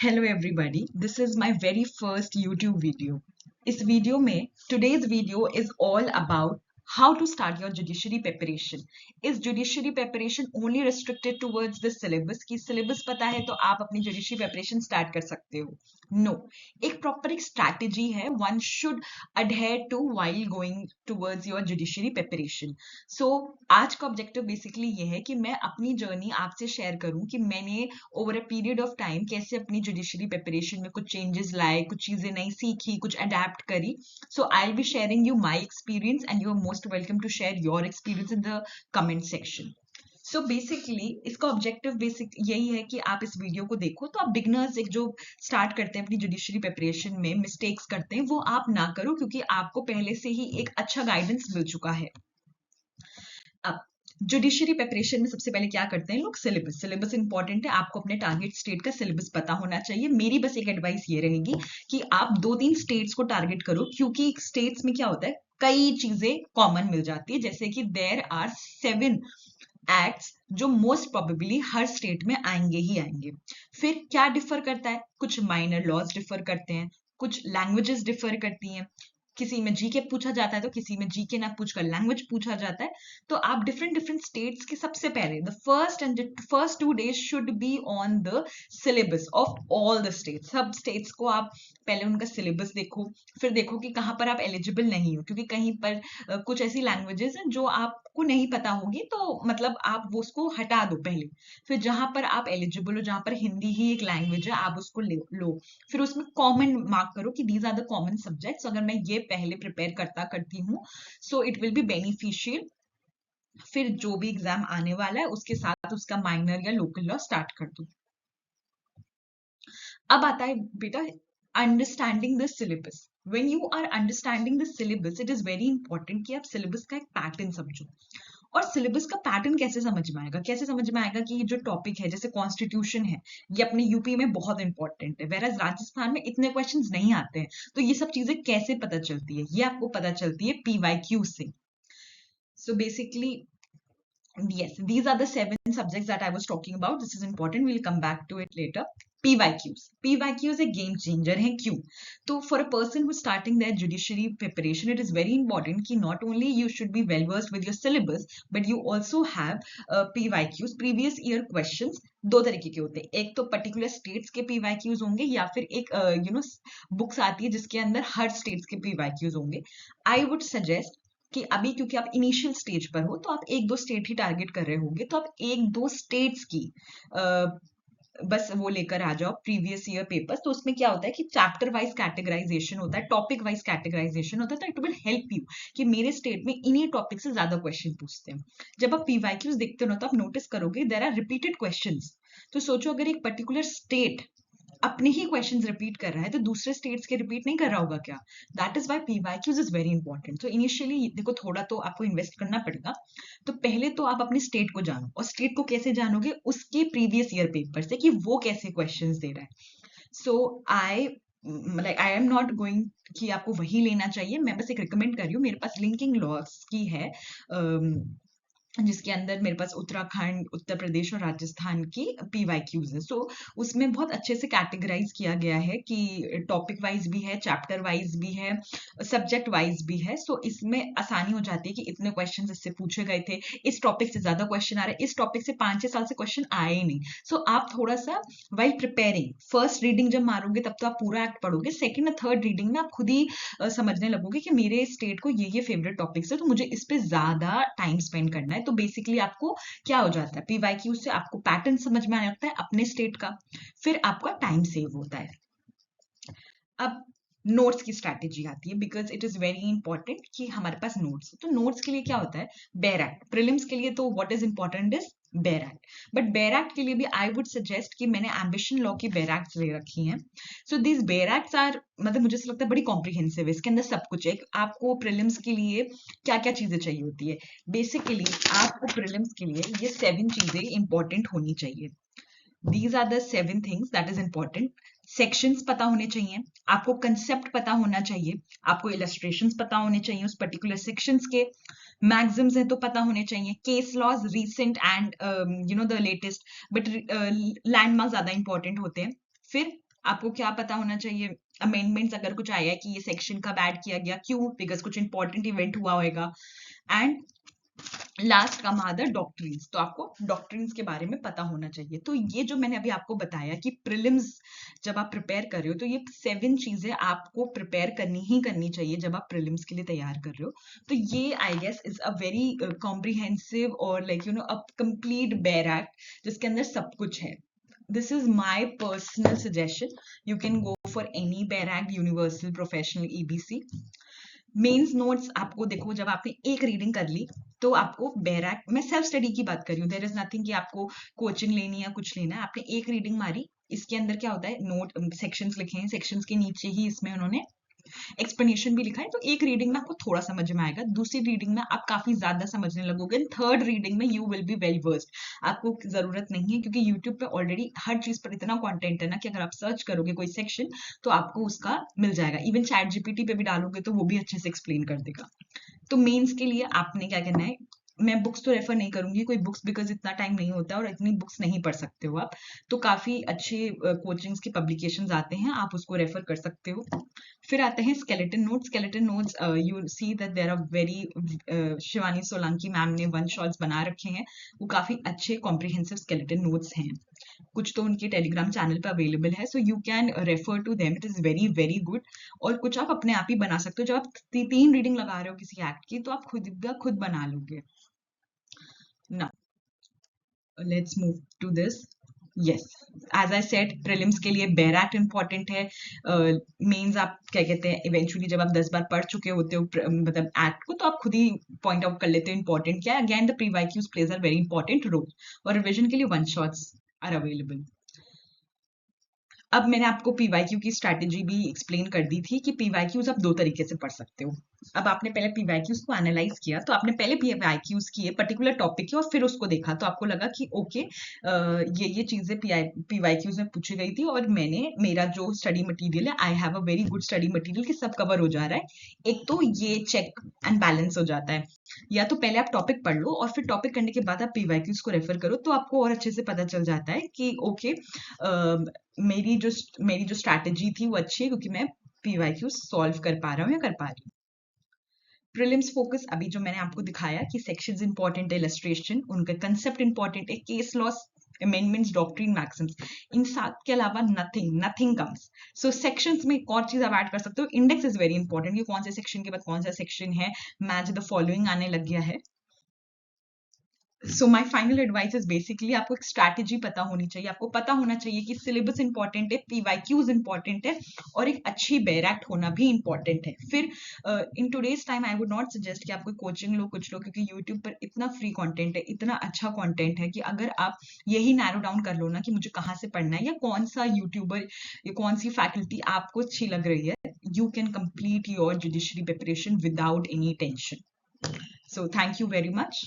Hello everybody, this is my very first YouTube video. इस video में today's video is all about how to start your judiciary preparation. Is judiciary preparation only restricted towards the syllabus? कि syllabus पता है तो आप अपनी judiciary preparation start कर सकते हो? No, एक proper एक strategy है one should adhere to while going towards your judiciary preparation. So आज का objective basically ये है कि मैं अपनी journey आपसे share करूं कि मैंने over a period of time कैसे अपनी जुडिशरी प्रिपरेशन में कुछ चेंजेस लाए, कुछ चीजें नई सीखी, कुछ अडेप्ट करी. So I will be sharing you my experience and you are most welcome to share your experience in the comment section. So basically इसका ऑब्जेक्टिव बेसिक यही है कि आप इस वीडियो को देखो तो आप बिगनर्स एक जो स्टार्ट करते हैं अपनी जुडिशरी प्रिपरेशन में मिस्टेक्स करते हैं वो आप ना करो, क्योंकि आपको पहले से ही एक अच्छा गाइडेंस मिल चुका है. अब जुडिशरी प्रिपरेशन में सबसे पहले क्या करते हैं लोग, सिलेबस इंपॉर्टेंट है. आपको अपने टारगेट स्टेट का सिलेबस पता होना चाहिए. मेरी बस एक एडवाइस ये रहेगी कि आप 2-3 स्टेट्स को टारगेट करो, क्योंकि स्टेट्स में क्या होता है कई चीजें कॉमन मिल जाती है. जैसे कि देयर आर 7 एक्ट्स जो मोस्ट प्रोबेबली हर स्टेट में आएंगे ही आएंगे. फिर क्या डिफर करता है, कुछ माइनर लॉज डिफर करते हैं, कुछ लैंग्वेजेस डिफर करती हैं, किसी में जीके पूछा जाता है तो किसी में जीके ना पूछकर लैंग्वेज पूछा जाता है. तो आप डिफरेंट डिफरेंट स्टेट्स के सबसे पहले the first 2 days should be on the syllabus of all the states. सब स्टेट्स को आप पहले उनका सिलेबस देखो, फिर देखो कि कहाँ पर आप एलिजिबल नहीं हो, क्योंकि कहीं पर कुछ ऐसी लैंग्वेजेस हैं जो आपको नहीं पता होगी, तो मतलब आप वो उसको हटा दो पहले. फिर जहां पर आप एलिजिबल हो, जहां पर हिंदी ही एक लैंग्वेज है, आप उसको लो. फिर उसमें कॉमन मार्क करो कि these are the common subjects. अगर मैं ये पहले प्रिपेयर करती हूँ so it will be beneficial. फिर जो भी एग्जाम आने वाला है उसके साथ उसका माइनर या लोकल लॉ स्टार्ट कर दो. अब आता है बेटा understanding the syllabus. When you are understanding the syllabus it is very important कि आप सिलेबस का एक पैटर्न समझो. और सिलेबस का पैटर्न कैसे समझ में आएगा, कि ये जो टॉपिक है जैसे कॉन्स्टिट्यूशन है, ये अपने यूपी में बहुत इंपॉर्टेंट है, वेरएज राजस्थान में इतने क्वेश्चंस नहीं आते हैं. तो ये सब चीजें कैसे पता चलती है, ये आपको पता चलती है पीवाईक्यू से. So basically yes, these are the 7 subjects that I was talking about. This is important. We'll come back to it later. PYQs. PYQs a game changer है. क्यों? तो for a person who's starting their judiciary preparation, it is very important कि not only you should be well versed with your syllabus, but you also have PYQs, previous year questions. दो तरीके के होते हैं, एक तो पर्टिकुलर स्टेट्स के PYQs होंगे, या फिर एक बुक्स आती है जिसके अंदर हर स्टेट्स के PYQs होंगे. आई वुड सजेस्ट कि अभी क्योंकि आप इनिशियल स्टेज पर हो तो आप 1-2 स्टेट ही टारगेट कर रहे होंगे, तो आप 1-2 स्टेट्स की बस वो लेकर आ जाओ प्रीवियस ईयर पेपर्स. तो उसमें क्या होता है कि चैप्टर वाइज कैटेगराइजेशन होता है, टॉपिक वाइज कैटेगराइजेशन होता है. तो इट विल हेल्प यू कि मेरे स्टेट में इन्हीं टॉपिक से ज्यादा क्वेश्चन पूछते हैं. जब आप पीवाईक्यूज देखते हो ना तो आप नोटिस करोगे देयर आर रिपीटेड क्वेश्चंस. तो सोचो अगर एक पर्टिकुलर स्टेट अपने ही क्वेश्चंस रिपीट कर रहा है तो दूसरे स्टेट्स के रिपीट नहीं कर रहा होगा क्या? That is why PYQs is very important. तो इनिशियली देखो थोड़ा तो आपको इन्वेस्ट करना पड़ेगा. तो पहले तो आप अपनी स्टेट को जानो, और स्टेट को कैसे जानोगे, उसके प्रीवियस ईयर पेपर से कि वो कैसे क्वेश्चंस दे रहा है. सो आई एम नॉट गोइंग कि आपको वही लेना चाहिए. मैं बस एक रिकमेंड कर रही हूँ. मेरे पास लिंकिंग लॉस की है जिसके अंदर मेरे पास उत्तराखंड, उत्तर प्रदेश और राजस्थान की पीवाईक्यूज है. सो उसमें बहुत अच्छे से कैटेगराइज किया गया है कि टॉपिक वाइज भी है, चैप्टर वाइज भी है, सब्जेक्ट वाइज भी है. सो इसमें आसानी हो जाती है कि इतने क्वेश्चन इससे पूछे गए थे, इस टॉपिक से ज्यादा क्वेश्चन आ रहे हैं, इस टॉपिक से 5-6 साल से क्वेश्चन आए ही नहीं. सो आप थोड़ा सा वाइल प्रिपेयरिंग फर्स्ट रीडिंग जब मारोगे तब तो आप पूरा एक्ट पढ़ोगे, सेकेंड और थर्ड रीडिंग में आप खुद ही समझने लगोगे कि मेरे स्टेट को ये फेवरेट टॉपिक्स है, तो मुझे इस पे ज्यादा टाइम स्पेंड करना है. तो बेसिकली आपको क्या हो जाता है, पीवाईक्यू से आपको पैटर्न समझ में आने लगता है अपने स्टेट का, फिर आपका टाइम सेव होता है. अब नोट्स की स्ट्रैटेजी आती है, because it is very important कि हमारे पास नोट्स. तो नोट्स के लिए क्या होता है, बेयर एक्ट. प्रीलिम्स के लिए तो what is important is bare act. But bare act के लिए भी आई वुड सजेस्ट कि मैंने एम्बिशन लॉ की बेयर एक्ट्स ले रखी हैं. So these bare acts are मतलब मुझे ऐसा लगता है बड़ी कॉम्प्रिहेंसिव है. इसके अंदर सब कुछ है. आपको प्रीलिम्स के लिए क्या क्या चीजें चाहिए होती है, बेसिकली आपको प्रीलिम्स के लिए ये 7 चीजें इंपॉर्टेंट होनी चाहिए. These are the 7 things that is important. Sections पता होने चाहिए, आपको कंसेप्ट पता होना चाहिए, आपको इलस्ट्रेशंस पता होने चाहिए उस पर्टिकुलर सेक्शंस के, मैक्सिम्स है तो पता होने चाहिए, case laws recent and the latest, but landmark ज्यादा इंपॉर्टेंट होते हैं. फिर आपको क्या पता होना चाहिए, अमेंडमेंट्स अगर कुछ आया है कि ये सेक्शन कब ऐड किया गया, क्यों, बिकॉज कुछ इंपॉर्टेंट इवेंट हुआ होगा। And last come are the doctrines, तो आपको डॉक्ट्रिन्स के बारे में पता होना चाहिए। तो ये जो मैंने अभी आपको बताया कि प्रीलिम्स जब आप प्रिपेयर कर रहे हो तो ये 7 चीजें आपको प्रिपेयर करनी ही करनी चाहिए जब आप प्रीलिम्स के लिए तैयार कर रहे हो। तो ये I guess is a very comprehensive और like you know a complete bare act जिसके अंदर सब कुछ है। This is my personal suggestion. You can go for any Bear Act, Universal, Professional, EBC. Mains notes आपको देखो, जब आपने एक रीडिंग कर ली तो आपको बैराक, मैं सेल्फ स्टडी की बात कर रही हूँ, देयर इज नथिंग कि आपको कोचिंग लेनी है कुछ लेना है। आपने एक रीडिंग मारी, इसके अंदर क्या होता है, नोट सेक्शंस लिखे हैं, सेक्शंस के नीचे ही इसमें उन्होंने एक्सप्लेनेशन भी लिखा है। तो एक रीडिंग में आपको थोड़ा समझ में आएगा, दूसरी रीडिंग में आप काफी ज्यादा समझने लगोगे, थर्ड रीडिंग में you will be well versed. आपको जरूरत नहीं है क्योंकि यूट्यूब पे ऑलरेडी हर चीज पर इतना कंटेंट है ना कि अगर आप सर्च करोगे कोई सेक्शन तो आपको उसका मिल जाएगा। इवन चैट जीपीटी पे भी डालोगे तो वो भी अच्छे से एक्सप्लेन कर देगा। तो मेंस के लिए आपने क्या करना है, मैं बुक्स तो रेफर नहीं करूंगी कोई बुक्स, बिकॉज इतना टाइम नहीं होता और इतनी बुक्स नहीं पढ़ सकते हो आप। तो काफी अच्छे कोचिंग्स के पब्लिकेशंस आते हैं, आप उसको रेफर कर सकते हो। फिर आते हैं skeleton notes. Skeleton notes you see that there are very, Shivani Solanki ma'am ने वन शॉट्स बना रखे हैं, वो काफी अच्छे कॉम्प्रिहेंसिव स्केलेटन नोट्स हैं। कुछ तो उनके टेलीग्राम चैनल पे अवेलेबल है, so you can refer to them, it is very very good. और कुछ आप अपने आप ही बना सकते हो, जब आप 3 रीडिंग लगा रहे हो किसी एक्ट की तो आप खुद बना लोगे ना। Let's move to this. Yes, as I said, prelims के लिए बेयर एक्ट इंपॉर्टेंट है। मेंस आप क्या कहते हैं, इवेंचुअली जब आप 10 बार पढ़ चुके होते हो मतलब एक्ट को, तो आप खुद ही पॉइंट आउट कर लेते हो इंपॉर्टेंट क्या है। Again the P YQs plays a very important role, और रिविजन के लिए वन शॉट्स आर अवेलेबल। अब मैंने आपको पीवाईक्यू की स्ट्रैटेजी भी एक्सप्लेन कर दी थी कि पीवाईक्यूज आप 2 तरीके से पढ़ सकते हो। अब आपने पहले पीवाईक्यूज को एनालाइज किया, तो आपने पहले पीवाईक्यूज किए पर्टिकुलर टॉपिक के और फिर उसको देखा, तो आपको लगा कि ओके ये चीजें पीवाईक्यूज में पूछी गई थी और मैंने मेरा जो स्टडी मटेरियल है, I have a very good study material कि सब कवर हो जा रहा है। एक तो ये चेक एंड बैलेंस हो जाता है, या तो पहले आप टॉपिक पढ़ लो और फिर टॉपिक करने के बाद आप पीवाईक्यूज को रेफर करो, तो आपको और अच्छे से पता चल जाता है कि ओके मेरी जो स्ट्रैटेजी थी वो अच्छी है क्योंकि मैं पीवाईक्यू सॉल्व कर पा रहा हूँ या कर पा रही हूँ। प्रीलिम्स फोकस अभी जो मैंने आपको दिखाया कि सेक्शंस इंपॉर्टेंट है, इलस्ट्रेशन, उनका कंसेप्ट इंपॉर्टेंट है, case laws, amendments, doctrine, maxims, इन 7 के अलावा नथिंग कम्स। सो सेक्शंस में एक और चीज आप ऐड कर सकते हो, इंडेक्स इज वेरी इंपॉर्टेंट कि कौन से सेक्शन के बाद कौन सा सेक्शन है, मैच द फॉलोइंग आने लग गया है। So my final advice is basically आपको एक स्ट्रैटेजी पता होनी चाहिए, आपको पता होना चाहिए कि सिलेबस इंपॉर्टेंट है, पीवाईक्यूज इंपॉर्टेंट है, और एक अच्छी बेयर एक्ट होना भी इंपॉर्टेंट है। फिर in today's time I would not suggest कि आप कोई कोचिंग लो कुछ लो, क्योंकि यूट्यूब पर इतना फ्री कंटेंट है, इतना अच्छा कंटेंट है कि अगर आप यही नैरो डाउन कर लो ना कि मुझे कहाँ से पढ़ना है या कौन सा यूट्यूबर या कौन सी फैकल्टी आपको अच्छी लग रही है, you can complete your judiciary preparation without any tension. So thank you very much.